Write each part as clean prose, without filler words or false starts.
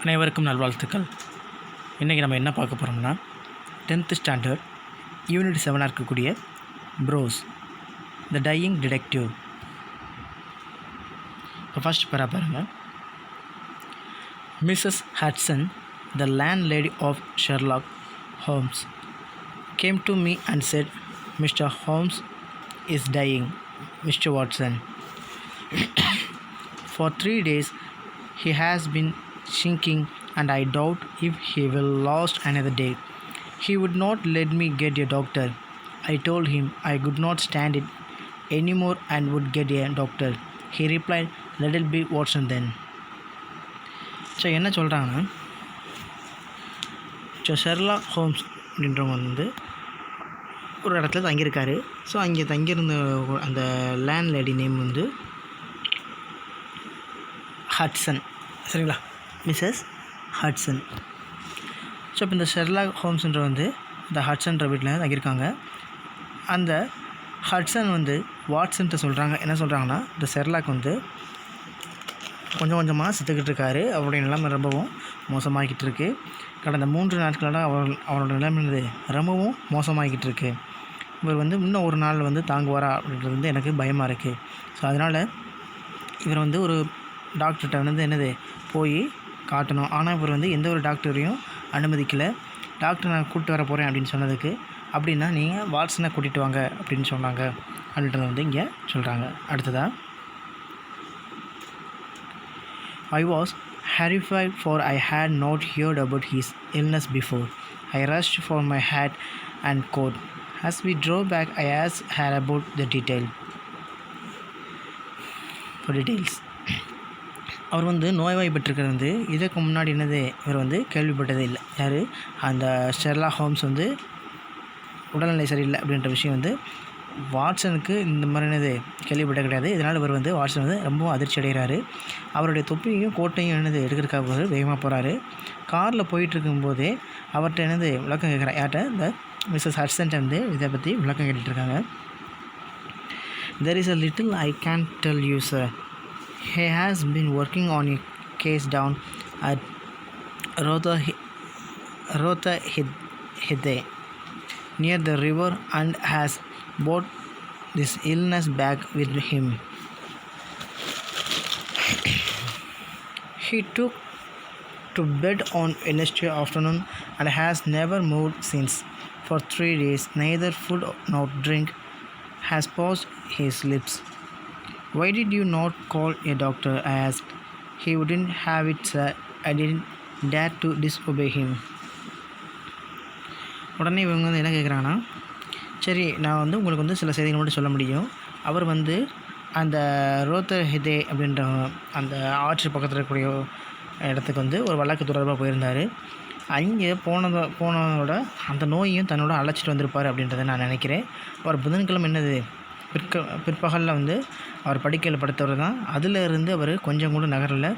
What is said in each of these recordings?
அனைவருக்கும் நல்வாழ்த்துக்கள். இன்றைக்கி நம்ம என்ன பார்க்க போகிறோம்னா 10th ஸ்டாண்டர்ட் யூனிட் 7 இருக்கக்கூடிய ப்ரோஸ் த டையிங் டிடெக்டிவ். இப்போ ஃபஸ்ட் பாருங்கள். Mrs Hudson, the landlady of Sherlock Holmes, came to me and said, Mr. Holmes is dying, Mr. Watson. For 3 days he has been sinking and I doubt if he will last another day. He would not let me get a doctor. I told him I could not stand it anymore and would get a doctor. He replied, let it be Watson then. So என்ன சொல்கிறாங்கன்னா, Sherlock Holmes அப்படின்றவங்க வந்து ஒரு இடத்துல தங்கியிருக்காரு. So அங்கே தங்கியிருந்த அந்த landlady name வந்து ஹட்சன், சரிங்களா, மிஸ்ஸஸ் ஹட்சன். ஸோ இப்போ இந்த ஷெர்லாக் ஹோம்ஸ்ன்ற வந்து இந்த ஹட்சன்ற வீட்டில் தங்கியிருக்காங்க. அந்த ஹட்சன் வந்து வாட்சன்ட்டு சொல்கிறாங்க. என்ன சொல்கிறாங்கன்னா, இந்த ஷெர்லாக் வந்து கொஞ்சம் கொஞ்சமாக செத்துக்கிட்டு இருக்காரு, அவருடைய நிலைமை ரொம்பவும் மோசமாகிக்கிட்டு இருக்குது. கடந்த 3 நாட்களாக அவரோட நிலைமை ரொம்பவும் மோசமாகிக்கிட்டு இருக்குது. இவர் வந்து இன்னும் ஒரு நாள் வந்து தாங்குவாரா அப்படின்றது வந்து எனக்கு பயமாக இருக்குது. ஸோ அதனால் இவர் வந்து ஒரு டாக்டர்கிட்ட வந்து போய் காட்டணும். ஆனால் இவர் வந்து எந்த ஒரு டாக்டரையும் அனுமதிக்கலை. டாக்டர் நான் கூப்பிட்டு வர போகிறேன் அப்படின்னு சொன்னதுக்கு, அப்படின்னா நீங்கள் வாட்சனை கூட்டிகிட்டு வாங்க அப்படின்னு சொன்னாங்க அப்படின்றத வந்து இங்கே சொல்கிறாங்க. அடுத்ததாக, I was horrified for I had not heard about his illness before. I rushed for my hat and coat. As we drove back, I asked her about the details. அவர் வந்து நோய்வாய்ப்பட்டிருக்கிறது வந்து இதுக்கு முன்னாடி இவர் வந்து கேள்விப்பட்டதே இல்லை. யார்? அந்த ஷெர்லாக் ஹோம்ஸ் வந்து உடல்நிலை சரியில்லை அப்படின்ற விஷயம் வந்து வாட்சனுக்கு இந்த மாதிரி கேள்விப்பட்ட கிடையாது. இதனால் இவர் வந்து வாட்சன் வந்து ரொம்பவும் அதிர்ச்சி அடைகிறாரு. அவருடைய தொப்பியையும் கோட்டையும் எடுக்கிறதுக்காக வேகமாக போகிறாரு. காரில் போயிட்டுருக்கும்போதே அவர்கிட்ட விளக்கம் கேட்குறாரு. யார்கிட்ட? இந்த மிஸ்ஸஸ் ஹட்சன்ட்ட வந்து இதை பற்றி விளக்கம் கேட்டுட்ருக்காங்க. There is a little I can't tell you, sir. He has been working on a case down at Rotherhithe near the river and has brought this illness back with him. He took to bed on Wednesday afternoon and has never moved since. For 3 days, neither food nor drink has passed his lips. Why did you not call a doctor? I asked. He wouldn't have it, sir. I didn't dare to disobey him. உடனே இவங்க வந்து என்ன கேட்குறாங்கன்னா, சரி நான் வந்து உங்களுக்கு வந்து சில செய்திகள் மட்டும் சொல்ல முடியும். அவர் வந்து அந்த ரோத்தர்ஹிதே அப்படின்ற அந்த ஆற்று பக்கத்தில் இருக்கக்கூடிய இடத்துக்கு வந்து ஒரு வழக்கு தொடர்பாக போயிருந்தார். அங்கே போனதோட அந்த நோயையும் தன்னோட அழைச்சிட்டு வந்திருப்பார் அப்படின்றத நான் நினைக்கிறேன். அவர் புதன்கிழமை பிற்பகலில் வந்து அவர் படுக்கையில் படுத்தவர் தான். அதிலிருந்து அவர் கொஞ்சம் கூட நகரில்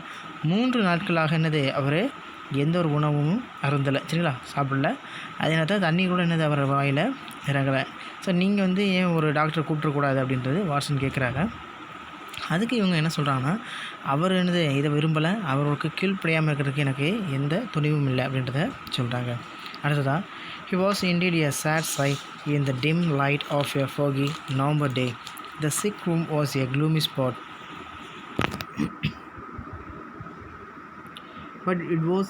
3 நாட்களாக அவர் எந்த ஒரு உணவும் அருந்தலை, சரிங்களா, சாப்பிடல. அதே நேரத்தில் தண்ணி கூட அவர் வாயில் இறங்கலை. ஸோ நீங்கள் வந்து ஏன் ஒரு டாக்டரை கூப்பிட்றக்கூடாது அப்படின்றது வாட்சன் கேட்குறாங்க. அதுக்கு இவங்க என்ன சொல்கிறாங்கன்னா, அவர் இதை விரும்பலை, அவருக்கு கீழ்ப்படியாமல் இருக்கிறதுக்கு எனக்கு எந்த துணிவும் இல்லை அப்படின்றத சொல்கிறாங்க. அடுத்ததாக, he was indeed a sad sight in the dim light of a foggy November day. The sick room was a gloomy spot. But it was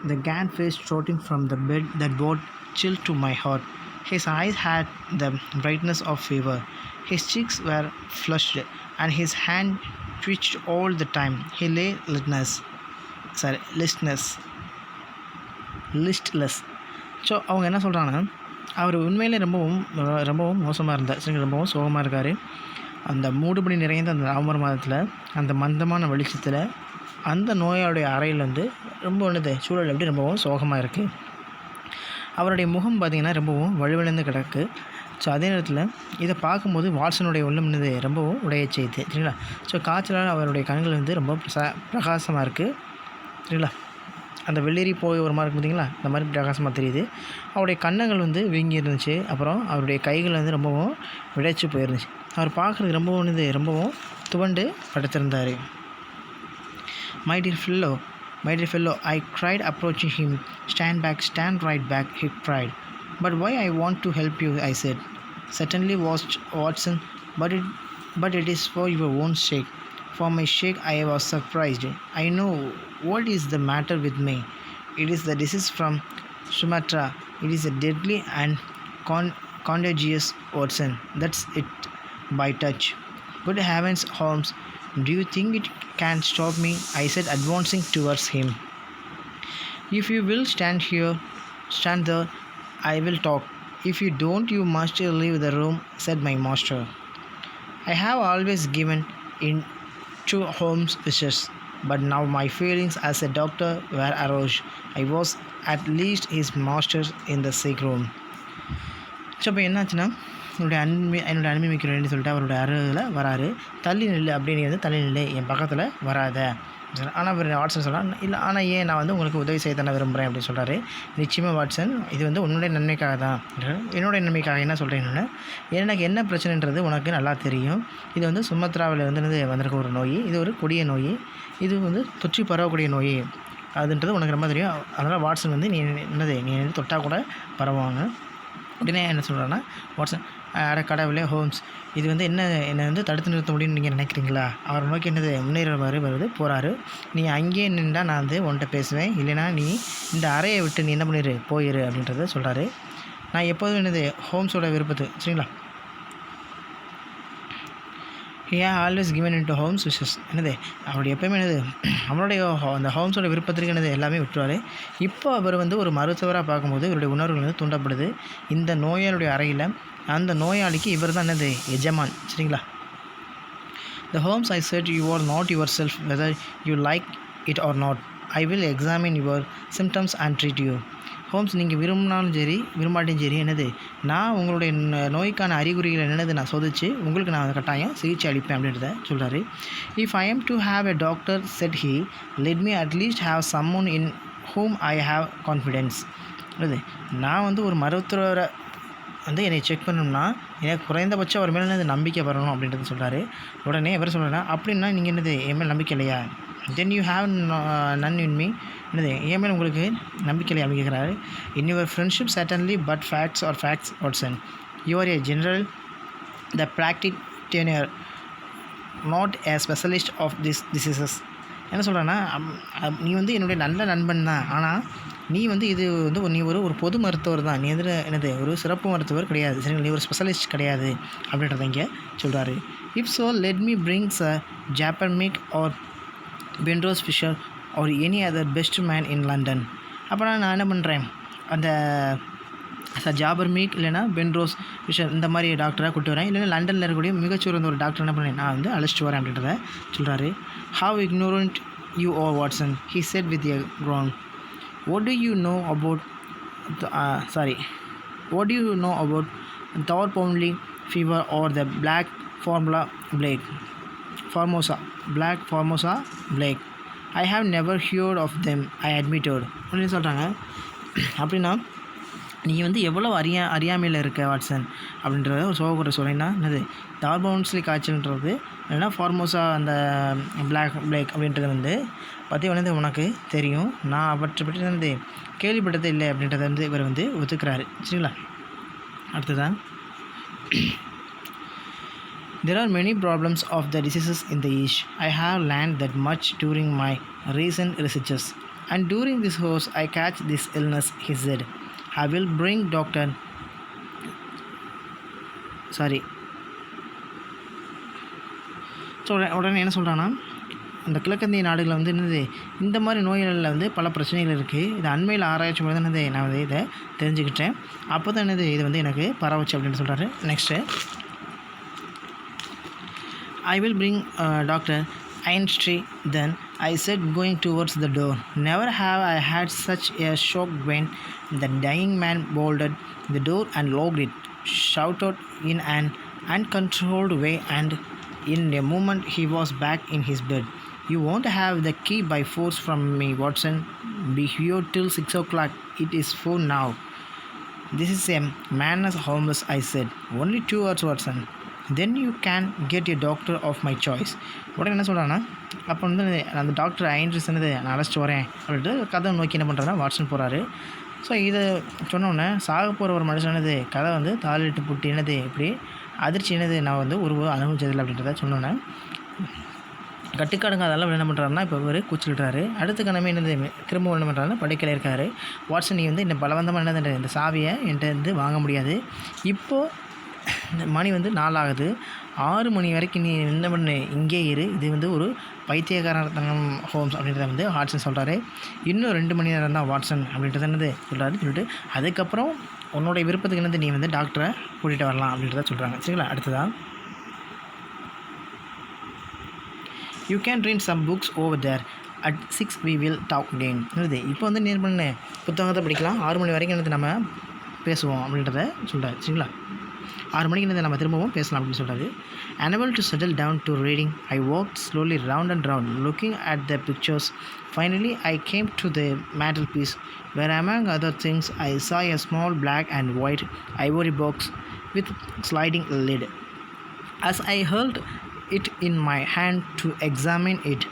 the gaunt face trotting from the bed that brought chill to my heart. His eyes had the brightness of fever. His cheeks were flushed, and his hand twitched all the time. He lay listless. So அவங்க என்ன சொல்கிறாங்கன்னா, அவர் உண்மையிலே ரொம்பவும் மோசமாக இருந்தார், சரி, ரொம்பவும் சோகமாக இருக்கார். அந்த மூடுபடி நிறைந்த அந்த நவம்பர் மாதத்தில் அந்த மந்தமான வெளிச்சத்தில் அந்த நோயாளுடைய அறையில் வந்து ரொம்ப சூழல் எப்படி ரொம்பவும் சோகமாக இருக்குது. அவருடைய முகம் பார்த்திங்கன்னா ரொம்பவும் வலுவிழந்து கிடக்கு. ஸோ அதே நேரத்தில் இதை பார்க்கும்போது வாட்சனுடைய உள்ளம் ரொம்பவும் உடைய செய்யுது, சரிங்களா. ஸோ காய்ச்சலால் அவருடைய கண்கள் வந்து ரொம்ப பிரகாசமாக இருக்குது, சரிங்களா. அந்த வெள்ளேறி போய் ஒரு மாதிரி இருக்குது பார்த்திங்களா, இந்த மாதிரி பிரகாசமாக தெரியுது. அவருடைய கன்னங்கள் வந்து வீங்கி இருந்துச்சு. அப்புறம் அவருடைய கைகள் வந்து ரொம்பவும் விடைச்சி போயிருந்துச்சு. அவர் பார்க்குறது ரொம்பவும் துவண்டு படுத்திருந்தார். My dear fellow, My dear fellow, I cried, approaching him. Stand back, stand right back, he cried. But why I want to help you, I said. Certainly, Watson, but it is for your own sake. For my sake, I was surprised. I know what is the matter with me. It is the disease from Sumatra. It is a deadly and contagious, Watson. That's it, by touch. Good heavens, Holmes, do you think it can stop me? I said, advancing towards him. If you will stand there, I will talk. If you don't, you must leave the room, said my master. I have always given in to Holmes' wishes, but now my feelings as a doctor were aroused. I was at least his master in the sick room. So இப்போ என்னாச்சுன்னா என்னோட அன்பு மிக்கிறேன்னு சொல்லிட்டு அவரோட அருகில் வராரு. தள்ளி நில்லு அப்படின்னு வந்து தள்ளி நில்லு, என் பக்கத்தில் வராத. ஆனால் அவர் வாட்சன் சொல்கிறார், இல்லை ஆனால் ஏன் நான் வந்து உங்களுக்கு உதவி செய்ய தானே விரும்புகிறேன் அப்படின்னு சொல்கிறாரு. நிச்சயமாக வாட்சன், இது வந்து உன்னுடைய நன்மைக்காக தான். என்னுடைய நன்மைக்காக என்ன சொல்கிறேன்னு, எனக்கு என்ன பிரச்சனைன்றது உனக்கு நல்லா தெரியும். இது வந்து சுமத்ராவில் வந்து வந்திருக்க ஒரு நோய். இது ஒரு கொடிய நோய். இது வந்து தொற்றி பரவக்கூடிய நோய் அதுன்றது உனக்கு ரொம்ப தெரியும். அதனால் வாட்சன் வந்து நீ தொட்டால் கூட பரவாங்க. உடனே என்ன சொல்கிறேன்னா, வாட்சன், அட கடவுளே ஹோம்ஸ், இது வந்து என்னை வந்து தடுத்து நிறுத்த முடியும்னு நீங்கள் நினைக்கிறீங்களா? அவர் நோக்கி முன்னேற வருது போகிறாரு. நீ அங்கேயே நின்றா நான் வந்து உன்கிட்ட பேசுவேன், இல்லைனா நீ இந்த அறையை விட்டு நீ என்ன பண்ணிடு போயிரு அப்படின்றத சொல்கிறாரு. நான் எப்போதும் ஹோம்ஸோட விருப்பத்து சரிங்களா, always given in to Holmes wishes. அவருடைய எப்போயுமே அவனுடைய அந்த ஹோம்ஸோட விருப்பத்திற்கு எல்லாமே விட்டுருவார். இப்போ அவர் வந்து ஒரு மருத்துவராக பார்க்கும்போது இவருடைய உணர்வுகள் வந்து தூண்டப்படுது. இந்த நோயாளுடைய அறையில் அந்த நோயாளிக்கு இவர் தான் எஜமான் சரிங்களா. The Holmes, I said, you are not yourself whether you like it or not. I will examine your symptoms and treat you. Holmes, நீங்கள் விரும்பினாலும் சரி விரும்பாட்டியும் சரி நான் உங்களுடைய நோய்க்கான அறிகுறிகள் நான் சோதிச்சு உங்களுக்கு நான் கட்டாயம் சிகிச்சை அளிப்பேன் அப்படின்றத சொல்கிறாரு. If I am to have a doctor said he, let me at least have someone in whom I have confidence. நான் வந்து ஒரு மருத்துவரை வந்து என்னை செக் பண்ணணும்னா எனக்கு குறைந்தபட்சம் அவர் மேலே நம்பிக்கை வரணும் அப்படின்றது சொல்கிறாரு. உடனே எவர் சொல்கிறேன்னா, அப்படின்னா நீங்கள் என் மேலே நம்பிக்கை இல்லையா? Then you have none in me. என் மேலே உங்களுக்கு நம்பிக்கை இல்லையா அப்படின்னு கேட்குறாரு. In your friendship certainly, but facts are facts Watson. You are a general the practitioner, not a specialist of this diseases. என்ன சொல்கிறேன்னா, நீ வந்து என்னுடைய நல்ல நண்பன் தான், ஆனால் நீ வந்து இது வந்து நீ ஒரு பொது மருத்துவர் தான். நீ வந்து ஒரு சிறப்பு மருத்துவர் கிடையாது சரிங்களா, நீ ஒரு ஸ்பெஷலிஸ்ட் கிடையாது அப்படின்றத இங்கே சொல்கிறாரு. If so let me brings a Jasper Meek or Penrose Fisher or any other best man in London. அப்போனா நான் என்ன பண்ணுறேன், அந்த ஜாபர்மிக் இல்லைனா பென்ரோஸ் ஃபிஷர் இந்த மாதிரி டாக்டராக கூப்பிட்டு வரேன், இல்லைன்னா லண்டனில் இருக்கக்கூடிய மிகச்சிறந்த ஒரு டாக்டர் என்ன பண்ணேன் நான் வந்து அழைச்சிட்டு வரேன் அப்படின்றத சொல்கிறாரு. How ignorant you are Watson, he said with a groan. What do you know about Thorpe-only fever or the black Formosa plague? I have never heard of them, I admitted. அப்படின்னு சொல்கிறாங்க. அப்படின்னா நீ வந்து எவ்வளோ அறியாமையில் இருக்க வாட்சன் அப்படின்றத ஒரு சோகக்கூட சொல்கிறேன்னா தார்பவுன்ஸ்லி காய்ச்சல்ன்றது இல்லைன்னா ஃபார்மோசா அந்த பிளேக் அப்படின்றது வந்து பற்றி உனக்கு தெரியும், நான் அவற்றை பற்றி கேள்விப்பட்டதே இல்லை அப்படின்றத வந்து இவர் வந்து ஒத்துக்கிறாரு சரிங்களா. அடுத்ததான், there are many problems of the diseases in the East. I have learned that much during my recent researches, and during this course I catch this illness, he said. I will bring உடனே என்ன சொல்கிறான்னா, அந்த கிழக்கந்திய நாடுகளில் வந்து இந்த மாதிரி நோய்களில் வந்து பல பிரச்சனைகள் இருக்குது. இது அண்மையில் ஆராய்ச்சி மூலம் தான் நான் வந்து இதை தெரிஞ்சுக்கிட்டேன். அப்போ தான் இது வந்து எனக்கு பரவச்சு அப்படின்னு சொல்கிறாரு. Next, I will bring Dr. Einstein then, I said, going towards the door. Never have I had such a shock when the dying man bolted the door and locked it, shouted in an uncontrolled way, and in a moment he was back in his bed. You won't have the key by force from me, Watson. Be here till 6 o'clock. It is 4 now. This is a madness, Holmes, I said. Only 2 hours, Watson. Then you can get a doctor of my choice. உடனே என்ன சொல்கிறாங்கன்னா, அப்போ வந்து அந்த doctor ஐன்ட்ரிஸ் என்னது நான் அழைச்சிட்டு வரேன் அப்படின்ட்டு கதை நோக்கி என்ன பண்ணுறாருன்னா வாட்சன் போகிறாரு. ஸோ இதை சொன்னோடனே சாக போகிற ஒரு மனுஷன் என்னது கதை வந்து தாளிட்டு புட்டு என்னது இப்படி அதிர்ச்சி என்னது நான் வந்து ஒரு அனுபவிச்சதில்லை அப்படின்றத சொன்னோன்னே கட்டுக்காடுங்க அதெல்லாம் என்ன பண்ணுறாருன்னா இப்போ இவர் கூச்சலிடுறாரு. அடுத்த கணமே என்னது திரும்ப என்ன பண்ணுறாருன்னா படுக்கையில் இருக்காரு. வாட்சன் நீ வந்து இந்த பலவந்தமாக என்னது இந்த சாவியை என்கிட்ட வந்து வாங்க முடியாது. இப்போது மணி வந்து 4 ஆகுது. 6 மணி வரைக்கும் நீ என்ன பண்ணு இங்கே இரு. இது வந்து ஒரு பைத்தியக்காரத்தனம் ஹோம்ஸ் அப்படின்றத வந்து வாட்சன் சொல்கிறாரு. இன்னும் 2 மணி நேரம் தான் வாட்சன் அப்படின்றது என்னது சொல்கிறாரு. சொல்லிட்டு அதுக்கப்புறம் உன்னுடைய விருப்பத்துக்கு என்னது நீ வந்து டாக்டரை கூட்டிகிட்டு வரலாம் அப்படின்றத சொல்கிறாங்க. சரிங்களா? அடுத்ததான் you can read some books over there at 6 we will talk again. இப்போ வந்து நீ பண்ணு புத்தகத்தை படிக்கலாம். 6 மணி வரைக்கும் என்னது நம்ம பேசுவோம் அப்படின்றத சொல்கிறாரு. சரிங்களா? 6 மணிக்கு என்னது நம்ம திரும்பவும் பேசலாம் அப்படின்னு சொல்கிறாரு. Unable to settle down to reading, I walked slowly round and round, looking at the pictures. Finally, I came to the mantelpiece, where among other things, I saw a small black and white ivory box with sliding lid. As I held it in my hand to examine it,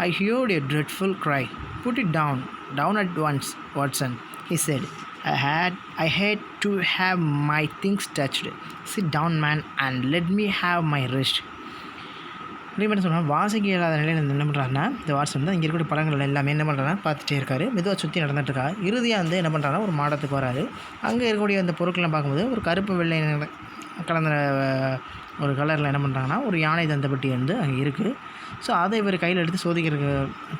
I heard a dreadful cry. Put it down at once, Watson, he said. I had to have my things touched. Sit down, man, and let me have my rest. அப்படின்னு சொன்னால் வாசிக்க இல்லாத நிலையில் என்ன பண்ணுறாருன்னா இந்த watts வந்து இங்கே இருக்கிற படங்கள் எல்லாமே என்ன பண்ணுறாருன்னா பார்த்துட்டே இருக்காரு. மெதுவாக சுற்றி நடந்துட்டுருக்கா. இறுதியாக வந்து என்ன பண்ணுறாருன்னா ஒரு மாடத்துக்கு வராரு. அங்கே இருக்கக்கூடிய அந்த பொருட்கள்லாம் பார்க்கும்போது ஒரு கருப்பு வெள்ளை கலந்த ஒரு கலரில் என்ன பண்ணுறாங்கன்னா ஒரு யானை தந்தப்பட்டி வந்து அங்கே இருக்குது. ஸோ அதை இவர் கையில் எடுத்து சோதிக்கிறதுக்கு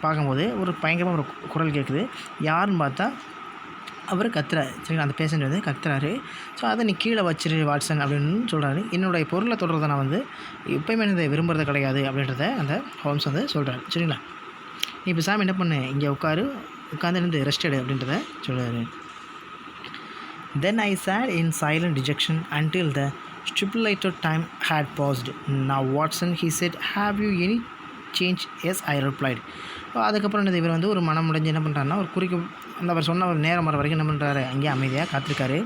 பார்க்கும்போது ஒரு பயங்கரமாக ஒரு குரல் கேட்குது. யாருன்னு பார்த்தா அவர் கத்துறாரு. சரிங்களா? அந்த பேஷண்ட் வந்து கத்துறாரு. ஸோ அதை நீ கீழே வச்சிரு வாட்சன் அப்படின்னு சொல்கிறாரு. என்னுடைய பொருளை தொடர்றதை நான் வந்து எப்போயுமே இதை விரும்புறது கிடையாது அப்படின்றத அந்த ஹோம்ஸ் வந்து சொல்கிறாரு. சரிங்களா? நீ இப்போ சாமி என்ன பண்ணு இங்கே உட்காந்து இருந்து ரெஸ்ட் எடு அப்படின்றத சொல்கிறாரு. Then I sat in silent dejection until the stipulated time had passed. Now Watson, he said, have you any change? Yes, I replied. அதுக்கப்புறம் என்ன இவர் வந்து ஒரு மனம் முடிஞ்சு என்ன பண்ணுறாருன்னா ஒரு அந்த அவர் சொன்ன ஒரு நேரம் வர வரைக்கும் என்ன பண்ணுறாரு அங்கேயே அமைதியாக காத்திருக்காரு.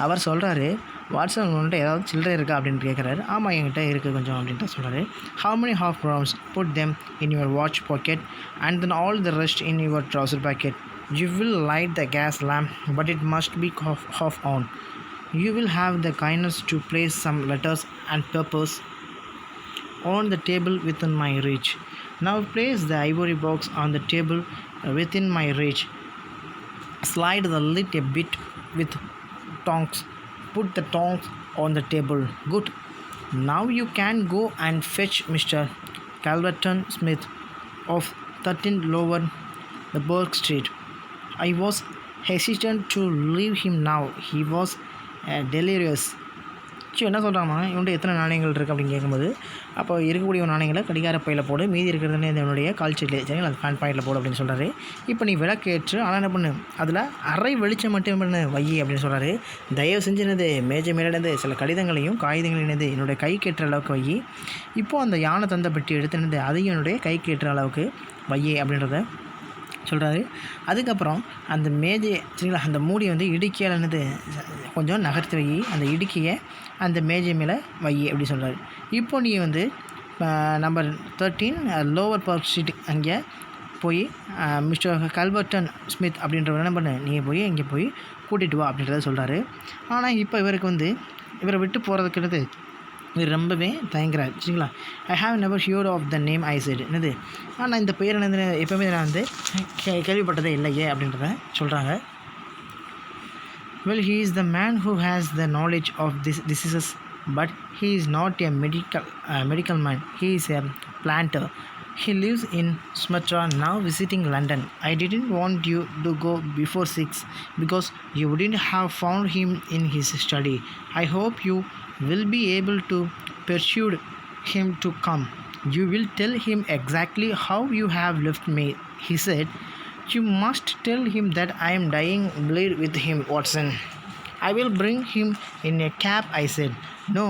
அவர் சொல்கிறாரு, வாட்ஸன் உங்கள்கிட்ட ஏதாவது சில்லறை இருக்கா அப்படின்னு கேட்குறாரு. ஆமாம் என்கிட்ட இருக்குது கொஞ்சம் அப்படின்ட்டு சொல்கிறாரு. How many half crowns? Put them in your watch pocket and then all the rest in your trouser pocket. You will light the gas lamp, but it must be half on. You will have the kindness to place some letters and papers on the table within my reach. Now place the ivory box on the table within my reach. Slide the lid a bit with tongs. Put the tongs on the table. Good. Now you can go and fetch Mr. Calverton Smith of 13 Lower the Burke Street. I was hesitant to leave him now. He was delirious. என்ன சொல்கிறாங்கன்னா இவன்ட்டு எத்தனை நாணயங்கள் இருக்குது அப்படின்னு கேட்கும்போது அப்போ இருக்கக்கூடிய நாணயங்களை கடிகார பையில் போடு, மீதி இருக்கிறதுன்னு என்னுடைய கால்ச்சீட்டில் சரிங்களா அது ஃபேன் பாயிண்டில் போடு அப்படின்னு சொல்கிறாரு. இப்போ நீ விளக்கேற்று ஆனால் என்ன பண்ணு அதில் அரை வெளிச்சம் மட்டும் பண்ணு வையி அப்படின்னு சொல்கிறாரு. தயவு செஞ்சு என்னது மேஜை மேலிடந்து சில கடிதங்களையும் காகிதங்களையும் என்னது என்னுடைய கைக்கு ஏற்ற அளவுக்கு வையி. இப்போது அந்த யானை தந்த பெட்டி எடுத்து என்னது அதையும் என்னுடைய கைக்கு ஏற்ற அளவுக்கு வையி அப்படின்றத சொல்கிறாரு. அதுக்கப்புறம் அந்த மேஜை சரிங்களா அந்த மூடி வந்து இடுக்கியால் என்னது கொஞ்சம் நகர்த்தி வை, அந்த இடுக்கியை அந்த மேஜை மேலே வை அப்படி சொல்கிறாரு. இப்போ நீ வந்து நம்பர் 13 லோவர் பார்க் ஸ்ட்ரீட் அங்கே போய் மிஸ்டர் கல்வர்டன் ஸ்மித் அப்படின்றவர் என்ன பண்ணு நீ போய் இங்கே போய் கூட்டிகிட்டு வா அப்படின்றத சொல்கிறாரு. ஆனால் இப்போ இவருக்கு வந்து இவரை விட்டு போகிறதுக்குறது இவர் ரொம்பவே தயங்குறாரு. சரிங்களா? I have never heard of the name I said என்னது ஆனால் இந்த பெயர் என்னது எப்போவுமே நான் வந்து கேள்விப்பட்டதே இல்லையே அப்படின்றத சொல்கிறாங்க. Well, he is the man who has the knowledge of these diseases, but he is not a medical man. He is a planter. He lives in Sumatra, now visiting London. I didn't want you to go before 6 because you wouldn't have found him in his study. I hope you will be able to persuade him to come. You will tell him exactly how you have left me, he said. You must tell him that I am dying bleed with him, Watson. I will bring him in a cab, I said. No,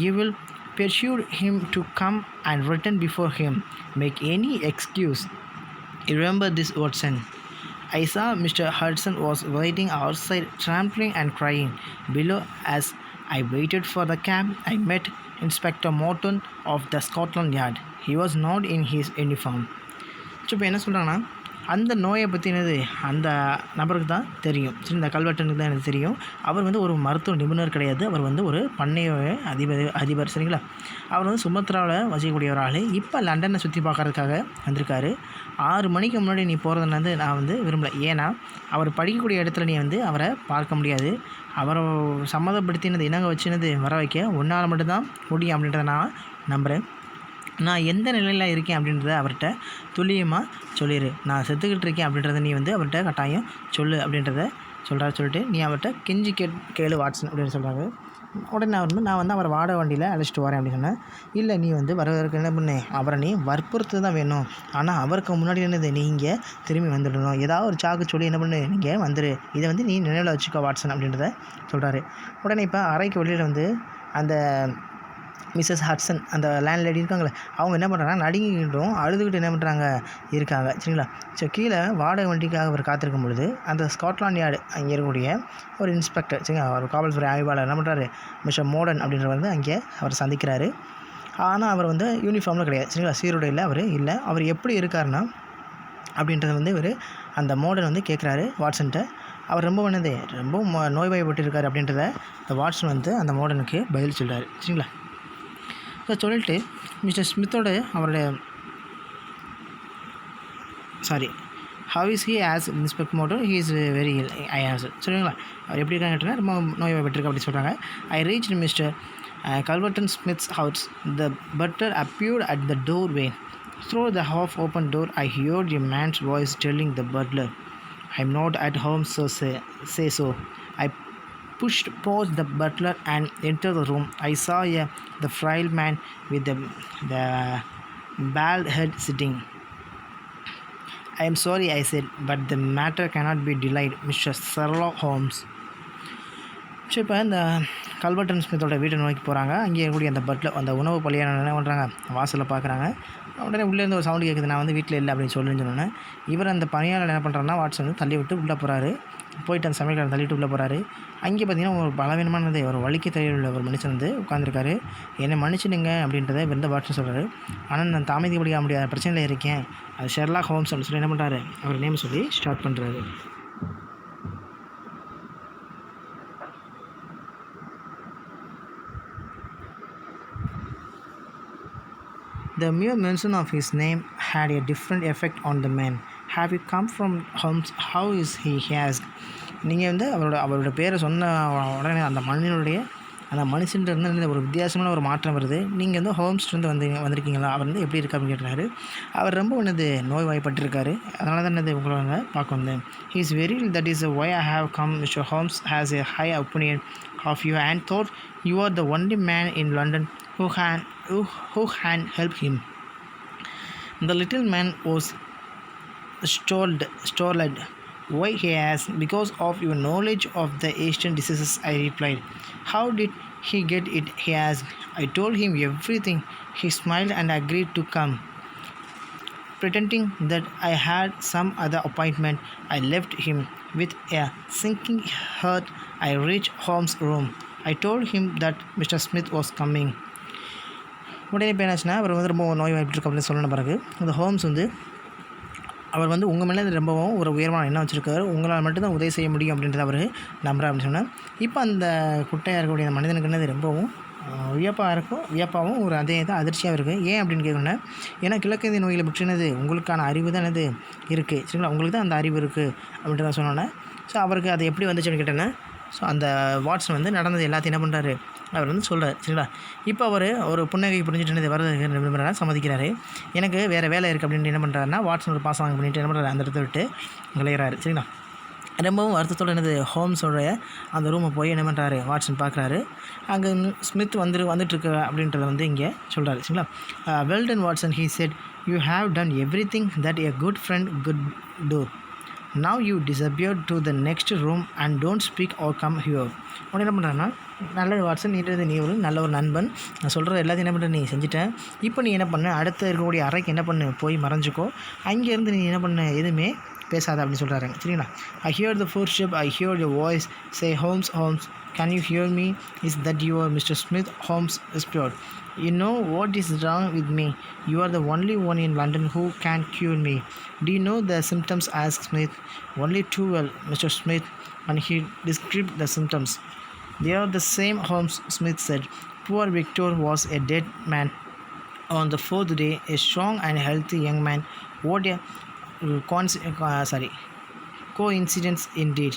you will persuade him to come and return before him. Make any excuse. Remember this, Watson. I saw Mr. Hudson was waiting outside, trampling and crying. Below, as I waited for the cab, I met Inspector Morton of the Scotland Yard. He was not in his uniform. So இப்போ என்ன சொல்கிறாங்கன்னா, அந்த நோயை பற்றினது அந்த நபருக்கு தான் தெரியும். சரி, இந்த கல்வெட்டனுக்கு தான் எனக்கு தெரியும். அவர் வந்து ஒரு மருத்துவ நிபுணர் கிடையாது. அவர் வந்து ஒரு பண்ணைய அதிபர். சரிங்களா? அவர் வந்து சுமத்ராவில் வசிக்கக்கூடிய ஒரு ஆள். இப்போ லண்டனை சுற்றி பார்க்கறதுக்காக வந்திருக்காரு. 6 மணிக்கு முன்னாடி நீ போகிறதுல வந்து நான் வந்து விரும்பலை. ஏன்னா அவர் படிக்கக்கூடிய இடத்துல நீ வந்து அவரை பார்க்க முடியாது. அவரை சம்மதப்படுத்தினது இணங்க வச்சுனது வர வைக்க உன்னால் மட்டும்தான் முடியும் அப்படின்றத நான் நம்புகிறேன். நான் எந்த நிலையில் இருக்கேன் அப்படின்றத அவர்கிட்ட துல்லியமாக சொல்லிடு. நான் செத்துக்கிட்டு இருக்கேன் அப்படின்றத நீ வந்து அவர்கிட்ட கட்டாயம் சொல்லு அப்படின்றத சொல்லிட்டு நீ அவர்கிட்ட கெஞ்சி கேளு வாட்சன் அப்படின்னு சொல்கிறாங்க. உடனே நான் வந்து அவரை வாடகை வண்டியில் அழைச்சிட்டு வரேன் அப்படின்னு சொன்னேன். இல்லை, நீ வந்து வரதற்கு என்ன பண்ணு, அவரை நீ வற்புறுத்து தான் வேணும். ஆனால் அவருக்கு முன்னாடி என்னது, நீ இங்கே திரும்பி வந்துடணும். ஏதாவது ஒரு சாக்கு சொல்லி என்ன பண்ணு, நீங்கள் வந்துடு. இதை வந்து நீ நினைவில் வச்சுக்கோ வாட்சன் அப்படின்றத சொல்கிறாரு. உடனே இப்போ அறைக்கு வெளியில் வந்து அந்த மிஸ்ஸஸ் ஹட்சன் அந்த லேண்ட்லேடி இருக்காங்களே, அவங்க என்ன பண்ணுறாங்கன்னா நடுங்கிக்கிட்டும் அழுதுகிட்டு என்ன பண்ணுறாங்க இருக்காங்க. சரிங்களா? ஸோ கீழே வாடகை வண்டிக்காக அவர் காத்திருக்கும் பொழுது அந்த ஸ்காட்லாண்ட் யார்டு அங்கே இருக்கக்கூடிய ஒரு இன்ஸ்பெக்டர், சரிங்களா, ஒரு காவல்துறை ஆய்வாளர் என்ன பண்ணுறாரு, மிஸ்டர் மோர்டன் அப்படின்றவர் வந்து அங்கே அவர் சந்திக்கிறாரு. ஆனால் அவர் வந்து யூனிஃபார்மில் கிடையாது. சரிங்களா? சீருடையில் அவர் இல்லை. அவர் எப்படி இருக்காருன்னா அப்படின்றத வந்து இவர் அந்த மோர்டன் வந்து கேட்குறாரு வாட்சன்கிட்ட. அவர் ரொம்ப நோய்வாய்ப்பட்டு இருக்கார் அப்படின்றத இந்த வாட்சன் வந்து அந்த மோர்டனுக்கு பதில் சொல்கிறார். சரிங்களா? ஸோ சொல்லிட்டு மிஸ்டர் ஸ்மித்தோட அவருடைய ஹவ் இஸ் ஹி ஆஸ் inspector Morton, he is very ill I answer. சரிங்களா? அவர் எப்படி இருக்காங்க கேட்டால் ரொம்ப நோய்வாய்ப்பட்டிருக்கு அப்படின்னு சொல்கிறாங்க. I reach Mr Calverton Smith's house. The butler appeared at the doorway. Through the half-open door, I heard a man's voice telling the butler, "I'm not at home, so say so." I pushed past the butler and entered the room. I saw the frail man with the bald head sitting. "I am sorry," I said, "but the matter cannot be delayed, Mr. Sherlock Holmes." So இப்போ இந்த கல்வர்டன் ஸ்மித்தோட வீட்டை நோக்கி போகிறாங்க. அங்கே இருக்கக்கூடிய அந்த Buttler, அந்த உணவு பள்ளியான என்ன பண்ணுறாங்க, வாசலில் பார்க்குறாங்க. உடனே உள்ளேருந்து ஒரு சவுண்டு கேட்குது, நான் வந்து வீட்டில் இல்லை அப்படின்னு சொன்னோன்னே இவர் அந்த பணியாளர் என்ன பண்ணுறாருன்னா வாட்சன் வந்து தள்ளி விட்டு உள்ளே போகிறாரு. போயிட்டு அந்த சமையல்காரன் தள்ளிவிட்டு உள்ளே போகிறாரு. அங்கே பார்த்தீங்கன்னா ஒரு பலவீனமானது ஒரு வலிக்கு தரையில் உள்ள ஒரு மனுஷன் வந்து உட்காந்துருக்காரு. என்னை மன்னிச்சுடுங்க அப்படின்றத வந்து வாட்சன் சொல்கிறாரு. ஆனால் நான் தாமதிக்க முடியாத பிரச்சனையில் இருக்கேன், அது ஷெர்லாக் ஹோம்ஸ் அப்படின்னு சொல்லி என்ன பண்ணுறாரு, அவர் நேம் சொல்லி ஸ்டார்ட் பண்ணுறாரு. The mere mention of his name had a different effect on the man. "Have you come from Holmes? How is he?" he asked. நீங்கள் வந்து அவரோட பேரை சொன்ன உடனே அந்த மனுஷன்ட்டு ஒரு வித்தியாசமான ஒரு மாற்றம் வருது. நீங்கள் வந்து ஹோம்ஸ்லேருந்து வந்திருக்கீங்களா, அவர் வந்து எப்படி இருக்கா அப்படின்னு கேட்டார். அவர் ரொம்ப நோய்வாய்ப்பட்டிருக்காரு, அதனால தான் உங்களை வந்து பார்க்க வந்தேன். "He is very ill, that is why I have come. Mr. Holmes has a high opinion of you and thought you are the only man in London who can help him." The little man was startled. "Why?" he asked. "Because of your knowledge of the Asian diseases," I replied. "How did he get it?" he asked. I told him everything. He smiled and agreed to come. Pretending that I had some other appointment, I left him. With a sinking heart, I reached Holmes' room. I told him that Mr. Smith was coming. உடனே இப்போ என்னாச்சுன்னா, அவர் வந்து ரொம்ப நோய்வாய்ப்பட்டிருக்கு அப்படின்னு சொன்ன பிறகு அந்த ஹோம்ஸ் வந்து அவர் வந்து உங்கள் மேலே ரொம்பவும் ஒரு உயர்வான எண்ணம் வச்சுருக்காரு, உங்களால் மட்டும்தான் உதவி செய்ய முடியும் அப்படின்றத அவர் நம்புறா அப்படின்னு சொன்னார். இப்போ அந்த குட்டையாக இருக்கக்கூடிய அந்த மனிதனுக்கு என்னது ரொம்பவும் வியப்பாகவும் ஒரு அதே தான் அதிர்ச்சியாக இருக்குது. ஏன் அப்படின்னு கேட்கணுன்னா, ஏன்னா கிழக்கிந்திய நோய்களை பற்றினது உங்களுக்கான அறிவு தான் இது இருக்குது. சரிங்களா? உங்களுக்கு தான் அந்த அறிவு இருக்குது அப்படின்றத சொன்னோன்னே, ஸோ அவருக்கு அது எப்படி வந்துச்சுன்னு கேட்டேன்னா, ஸோ அந்த வாட்சன் வந்து நடந்தது எல்லாத்தையும் என்ன பண்ணுறாரு, அவர் வந்து சொல்கிறார். சரிங்களா? இப்போ அவர் ஒரு புன்னகை புரிஞ்சுட்டு வரது சம்மதிக்கிறாரு. எனக்கு வேறு வேலை இருக்குது அப்படின்ட்டு என்ன பண்ணுறாருன்னா, வாட்சன் ஒரு பாஸ் வாங்க பண்ணிட்டு என்ன பண்ணுறாரு, அந்த இடத்த விட்டு விளையிறாரு. சரிங்களா? ரொம்பவும் வருத்தத்தோடு ஹோம்ஸோடைய அந்த ரூமை போய் என்ன பண்ணுறாரு, வாட்சன் பார்க்குறாரு. அங்கே ஸ்மித் வந்துட்டுருக்கு அப்படின்றத வந்து இங்கே சொல்கிறாரு. சரிங்களா? "Well done, Watson," he said. "You have done everything that a good friend could do. Now you disappear to the next room and don't speak or come here." உடனே என்ன பண்ணுறாருன்னா, நல்லது வாட்சன், நீ ஒரு நல்ல ஒரு நண்பன், நான் சொல்கிற எல்லாத்தையும் என்ன பண்ணுற நீ செஞ்சுட்டேன். இப்போ நீ என்ன பண்ண, அடுத்த இருக்கக்கூடிய அறைக்கு என்ன பண்ணு, போய் மறைஞ்சிக்கோ. அங்கேருந்து நீ என்ன பண்ண, எதுவுமே பேசாத அப்படின்னு சொல்கிறாருங்க. சரிங்களா? I hear the four step, I hear your voice, say Holmes Holmes, can you hear me, is that your mister Smith, Holmes whispered. You know what is wrong with me? You are the only one in London who can cure me. Do you know the symptoms? Asked Smith. Only too well, Mr. Smith, and he described the symptoms. They are the same, Holmes, Smith said. Poor Victor was a dead man. On the fourth day, a strong and healthy young man. What a coincidence indeed.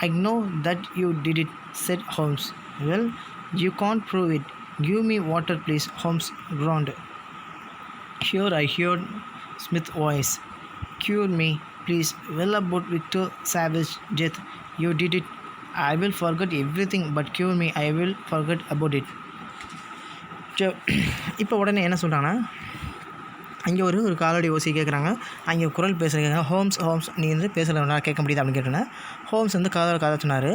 I know that you did it, said Holmes. Well, you can't prove it. Give me water, please, Holmes groaned. Here I heard Smith's voice. Cure me, please. Well, about Victor Savage's death. You did it. I will forget everything, but cure me. I will forget about it. இப்போ உடனே என்ன சொல்கிறாங்கன்னா, அங்கே ஒரு காலடி ஓசி கேட்குறாங்க. அங்கே குரல் பேசுகிறாங்க. ஹோம்ஸ் ஹோம்ஸ், நீ வந்து பேசலாம் கேட்க முடியுது அப்படின்னு கேட்டோன்னே ஹோம்ஸ் வந்து காதை சொன்னார்.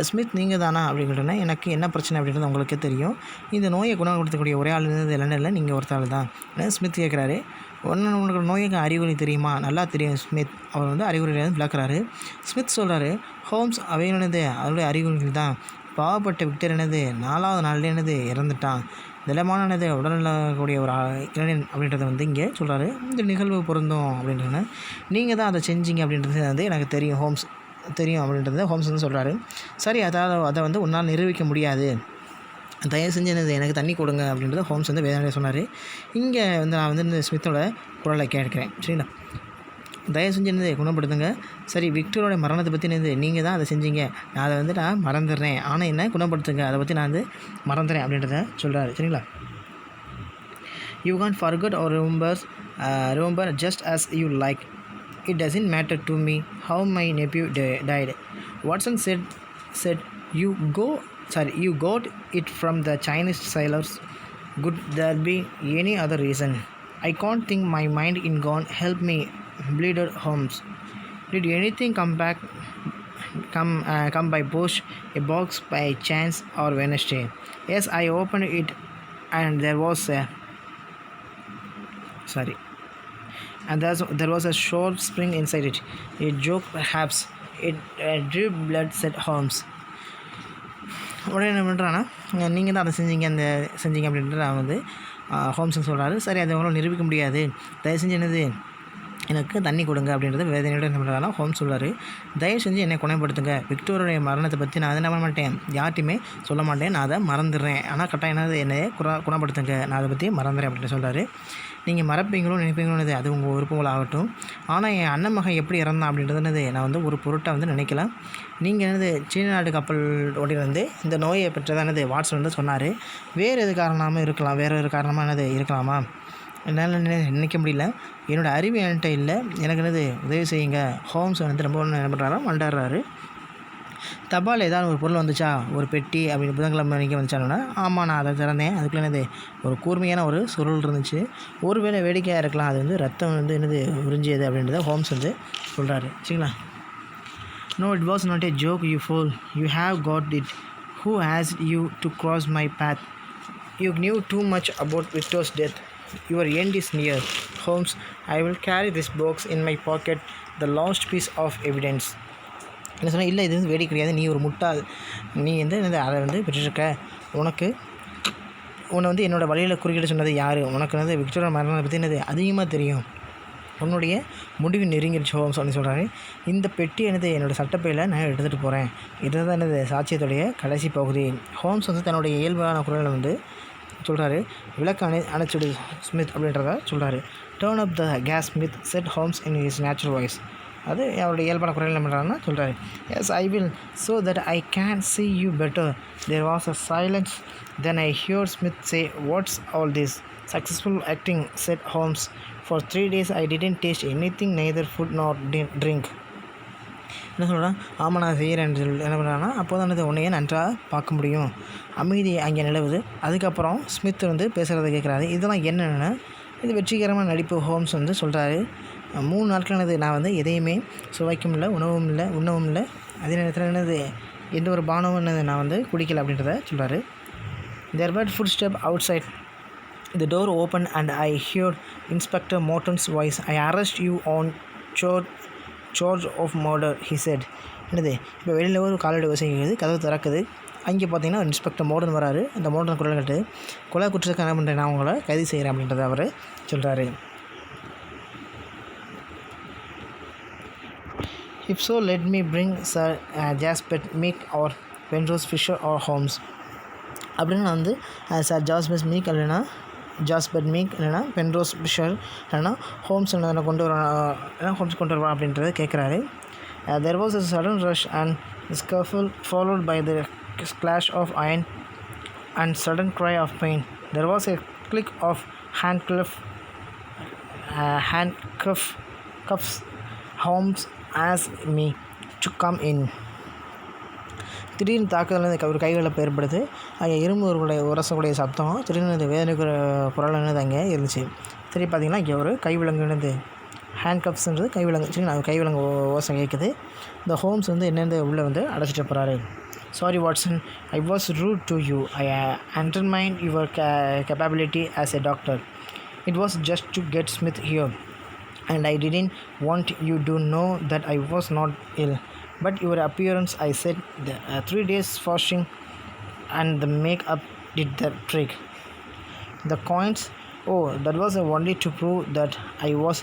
ஸ்மித் நீங்கள் தானா அப்படின்னு கேட்டோன்னே, எனக்கு என்ன பிரச்சனை அப்படின்றது உங்களுக்கே தெரியும். இந்த நோயை குணப்படுத்தக்கூடிய ஒரே ஆள் இருந்தது லண்டனில் நீங்கள் ஒருத்தாள் தான். ஸ்மித் கேட்குறாரு, உனக்கு நோய்க்கு அறிகுறி தெரியுமா? நல்லா தெரியும் ஸ்மித். அவர் வந்து அறிகுறியிலேருந்து விளக்குறாரு. ஸ்மித் சொல்கிறாரு, ஹோம்ஸ் அவையானது அவருடைய அறிகுறிகள் தான். பாவப்பட்ட விக்டர் என்னது 4வது நாள்ல என்னது இறந்துட்டான். திடமானது உடல்நலக்கூடிய ஒரு இளைஞன் அப்படின்றத வந்து இங்கே சொல்கிறாரு. இந்த நிகழ்வு பொருந்தும் அப்படின்றத நீங்கள் தான் அதை செஞ்சீங்க அப்படின்றது வந்து எனக்கு தெரியும் ஹோம்ஸ், தெரியும் அப்படின்றத ஹோம்ஸ் வந்து சொல்கிறாரு. சரி, அதை வந்து உன்னால் நிரூபிக்க முடியாது, தயவு செஞ்சு என்னது எனக்கு தண்ணி கொடுங்க அப்படின்றத ஹோம்ஸ் வந்து வேதனையாக சொன்னார். இங்கே வந்து நான் வந்து இந்த ஸ்மித்தோட குரலை கேட்குறேன். சரிங்களா? தயவு செஞ்சு என்னது குணப்படுத்துங்க. சரி, விக்டரோட மரணத்தை பற்றி என்னது நீங்கள் தான் அதை செஞ்சீங்க, நான் அதை வந்து நான் மறந்துடுறேன், ஆனால் என்ன குணப்படுத்துங்க, அதை பற்றி நான் வந்து மறந்துடுறேன் அப்படின்றத சொல்கிறாரு. சரிங்களா? You can forget or remember just as you like. It doesn't matter to me how my nephew died. Watson said you got it from the Chinese sailors. Could there be any other reason? I can't think. My mind is gone. Help me, bleated Holmes. Did anything come by post, a box by chance, or Wednesday? Yes, I opened it and there was a short spring inside it. A joke perhaps. It drew blood, said Holmes. உடனே என்ன பண்ணுறான்னா, நீங்கள் தான் அதை செஞ்சீங்க அப்படின்ட்டு நான் வந்து ஹோம்ஸ் சொல்கிறாரு. சரி, அதை உங்களால் நிரூபிக்க முடியாது, தயவு செஞ்சு என்னது எனக்கு தண்ணி கொடுங்க அப்படின்றத வேதனையோடு என்ன பண்ணுறாங்கன்னா ஹோம்ஸ் சொல்கிறார். தயவு செஞ்சு என்னை குணப்படுத்துங்க. விக்டோரியோடைய மரணத்தை பற்றி நான் அதை என்ன பண்ண மாட்டேன், யார்ட்டையுமே சொல்ல மாட்டேன், நான் அதை மறந்துடுறேன், ஆனால் கட்டாயம் என்னது என்னை குணப்படுத்துங்க, நான் அதை பற்றி மறந்துடுறேன் அப்படின்னு சொல்கிறாரு. நீங்கள் மறப்பீங்களோ நினைப்பீங்களோனது அது உங்கள் விருப்பங்களாகட்டும், ஆனால் என் அண்ணன் மகன் எப்படி இறந்தான் அப்படின்றது நான் வந்து ஒரு பொருட்டாக வந்து நினைக்கலாம். நீங்கள் என்னது சீன நாட்டு கப்பல் ஓட்டி வந்து இந்த நோயை பெற்றதானது வாட்சன் வந்து சொன்னார். வேறு எது காரணமாக இருக்கலாம், வேறு ஒரு காரணமாக என்னது இருக்கலாமா, என்னால் நினைக்க முடியல, என்னோடய அறிவு என்கிட்ட இல்லை, எனக்கு என்னது உதவி செய்யுங்க. ஹோம்ஸ் வந்து ரொம்ப என்ன பண்ணுறாரோ மண்டாடுறாரு. தபால் ஏதாவது ஒரு பொருள் வந்துச்சா, ஒரு பெட்டி அப்படின்னு புதன்கிழமை அன்றைக்கி வந்துச்சானோன்னா, ஆமாம் நான் அதை திறந்தேன், அதுக்குள்ளே என்னது ஒரு கூர்மையான ஒரு சுருள் இருந்துச்சு, ஒருவேளை வேடிக்கையாக இருக்கலாம், அது வந்து ரத்தம் வந்து என்னது உறிஞ்சியது அப்படின்றத ஹோம்ஸ் வந்து சொல்கிறாரு. சரிங்களா? No, it was not a joke, you fool. You have got it. Who asked you to cross my path? You knew too much about Victor's death. Your end is near, Holmes. I will carry this box in my pocket, the last piece of evidence. என்ன சொன்னால், இல்லை இது வந்து வேடி கிடையாது, நீ ஒரு முட்டாள், நீ வந்து அதை வந்து பெற்றிருக்க, உன்னை வந்து என்னோடய வழியில் குறுக்கிட சொன்னது யார், உனக்கு வந்து விக்டோரியா மரணத்தை பற்றி என்னது அதிகமாக தெரியும், உன்னுடைய முடிவு நெருங்கிடுச்சு ஹோம்ஸ் அப்படின்னு சொல்கிறாரு. இந்த பெட்டி என்னது என்னோடய சட்டப்பையில் நான் எடுத்துகிட்டு போகிறேன், இதுதான் என்னது சாட்சியத்துடைய கடைசி பகுதி. ஹோம்ஸ் வந்து தன்னுடைய இயல்பான குரலில் வந்து சொல்கிறாரு. விளக்கு அணைச்சிடு ஸ்மித் அப்படின்றத சொல்கிறாரு. Turn up the gas Smith, said Holmes in his natural voice. அது அவருடைய இயல்பான குரல் என்ன பண்ணுறாருன்னா சொல்கிறாரு. Yes I will, so that I can see you better. There was a silence. Then I heard Smith say, what's all this? Successful acting, said Holmes. For 3 days I didn't taste anything, neither food nor drink. என்ன சொல்கிறான், ஆமாம் நான் செய்கிறேன்னு சொல்லி என்ன பண்ணுறான்னா, அப்போ தான் வந்து உன்னையே நன்றாக பார்க்க முடியும். அமைதி அங்கே நிலவுது. அதுக்கப்புறம் ஸ்மித் வந்து பேசுகிறத கேட்குறாரு. இதெல்லாம் என்னென்னா, இது வெற்றிகரமான நடிப்பு ஹோம்ஸ் வந்து சொல்கிறாரு. 3 நாட்கள் என்னது நான் வந்து எதையுமே சுவைக்கும் இல்லை, உணவும் இல்லை, உண்ணவும் இல்லை, அதே நேரத்தில் என்னது எந்த ஒரு பானமும் என்னது நான் வந்து குடிக்கல அப்படின்றத சொல்கிறாரு. There were footsteps outside. The door opened and I heard Inspector Morton's voice. I arrest you on charge of murder, he said. என்னது இப்போ வெளியில் ஒரு காலடி ஓசைக்குது, கதவு திறக்குது. அங்கே பார்த்தீங்கன்னா இன்ஸ்பெக்டர் மோடன் வராரு. அந்த மோடன் குரல் கேட்டு கொலை குற்றத்துக்கு என்ன பண்ணுறேன், நான் உங்களை கைது செய்கிறேன் அப்படின்றத அவர் சொல்கிறாரு. If so, let me bring Sir Jasper Meek or Penrose Fisher or Holmes. அப்படின்னு நான் வந்து சார் ஜாஸ்பர் மீக் இல்லைன்னா இல்லைனா பென்ரோஸ் ஃபிஷர் இல்லைனா ஹோம்ஸ் கொண்டு வரணும், ஹோம்ஸ் கொண்டு வருவான் அப்படின்றத கேட்குறாரு. There was a sudden rush and scuffle followed by the clash of iron and sudden cry of pain. There was a click of handcuffs. Holmes asked me to come in. திடீர்னு தாக்குதல் ஒரு கைகளில் ஏற்படுது. அங்கே இரும்பு உரசக்கூடிய சத்தம், திடீர்னு இது வேதனைக்கு குரல் என்னது அங்கே இருந்துச்சு. சரி பார்த்தீங்கன்னா இங்கே ஒரு கைவிலங்குனது ஹேண்ட்கப்ஸ்ன்றது கைவிலங்கு. சரி நான் கைவிலங்கு ஓசை கேட்குது. இந்த ஹோம்ஸ் வந்து என்னென்ன உள்ளே வந்து அடைச்சிட்டு போகிறாரு. Sorry Watson, I was rude to you. I undermined your capability as a doctor. It was just to get Smith here, and I didn't want you to know that I was not ill. But your appearance, I said, the 3 days fasting and the makeup did the trick. The coins, oh, that was only to prove that I was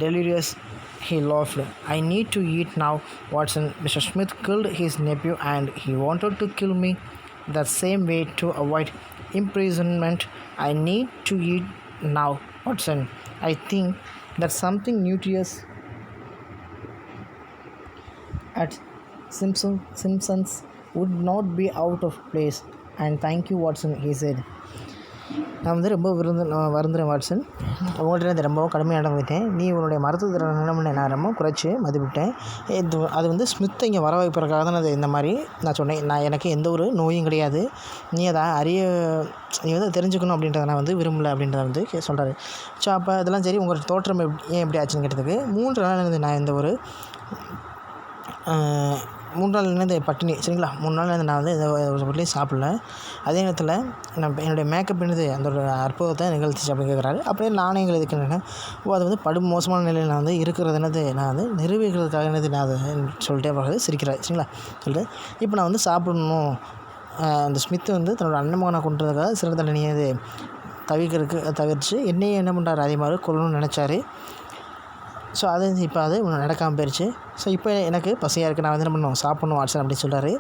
delirious. He laughed. I need to eat now, Watson. Mr. Smith killed his nephew and he wanted to kill me the same way to avoid imprisonment. I need to eat now, Watson. I think that something nutritious at Simpsons would not be out of place. And thank you, Watson, he said. நான் வந்து ரொம்ப வருந்துறேன் Watson, உங்கள்கிட்ட நான் ரொம்பவும் கடுமையாக நடந்துட்டேன். நீ உன்னுடைய மருத்துவ நிலைமை நான் ரொம்ப குறைச்சி மதிப்பிட்டேன். அது வந்து ஸ்மித்தை இங்கே வர வைப்பதற்காக தான் அது இந்த மாதிரி நான் சொன்னேன். எனக்கு எந்த ஒரு நோயும் கிடையாது. நீ அதை நீ வந்து தெரிஞ்சுக்கணும் அப்படின்றத நான் வந்து விரும்பலை அப்படின்றத வந்து சொல்கிறாரு. ஸோ அப்போ இதெல்லாம் சரி, உங்களோட தோற்றம் ஏன் எப்படி ஆச்சுன்னு கேட்டதுக்கு 3 நாள் இருந்து நான் இந்த ஒரு 3 நாள் இருந்து பட்டினி. சரிங்களா, 3 நாள் இருந்து நான் வந்து எந்த ஒரு பொருளையும் சாப்பிடல. அதே நேரத்தில் நான் என்னுடைய மேக்கப் என்னது அந்த ஒரு அற்புதத்தை நிகழ்த்திச்சு அப்படின்னு கேட்குறாரு. அப்படியே நானே எங்களுக்கு என்னென்னா அது வந்து மோசமான நிலையில் நான் வந்து இருக்கிறது என்னது நான் வந்து நிரூபிக்கிறதுக்காக என்னது நான் அதை சொல்லிட்டே போகிறது சிரிக்கிறாரு. சரிங்களா, சொல்லிட்டு இப்போ நான் வந்து சாப்பிடணும், அந்த ஸ்மித் வந்து தன்னோட அண்ணன் மகனை கொண்டுறதுக்காக சிறந்த தண்டனையை தவிர்த்து என்னையே என்ன பண்ணுறாரு அதே மாதிரி கொல்லணும்னு நினச்சாரு. ஸோ அது இப்போ அது நடக்காமல் போயிடுச்சு. ஸோ இப்போ எனக்கு பசியாக இருக்குது, நான் வந்து என்ன பண்ணணும், சாப்பிட்ணும் வாட்சன் அப்படின்னு சொல்கிறாரு.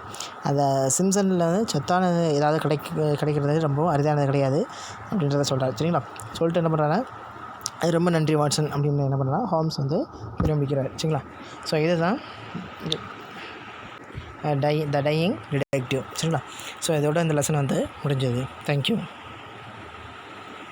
அந்த சிம்சனில் வந்து சத்தான ஏதாவது கிடைக்கிறது ரொம்ப அரிதானது கிடையாது அப்படின்றத சொல்கிறாரு. சரிங்களா, சொல்லிட்டு என்ன பண்ணுறாங்க, அது ரொம்ப நன்றி வாட்சன் அப்படின்னு என்ன பண்ணுறாங்க ஹோம்ஸ் வந்து விரும்பிக்கிறார். சரிங்களா, ஸோ இதுதான் த டையிங் டிடெக்டிவ். சரிங்களா, ஸோ இதோட இந்த லெசன் வந்து முடிஞ்சது. தேங்க்யூ.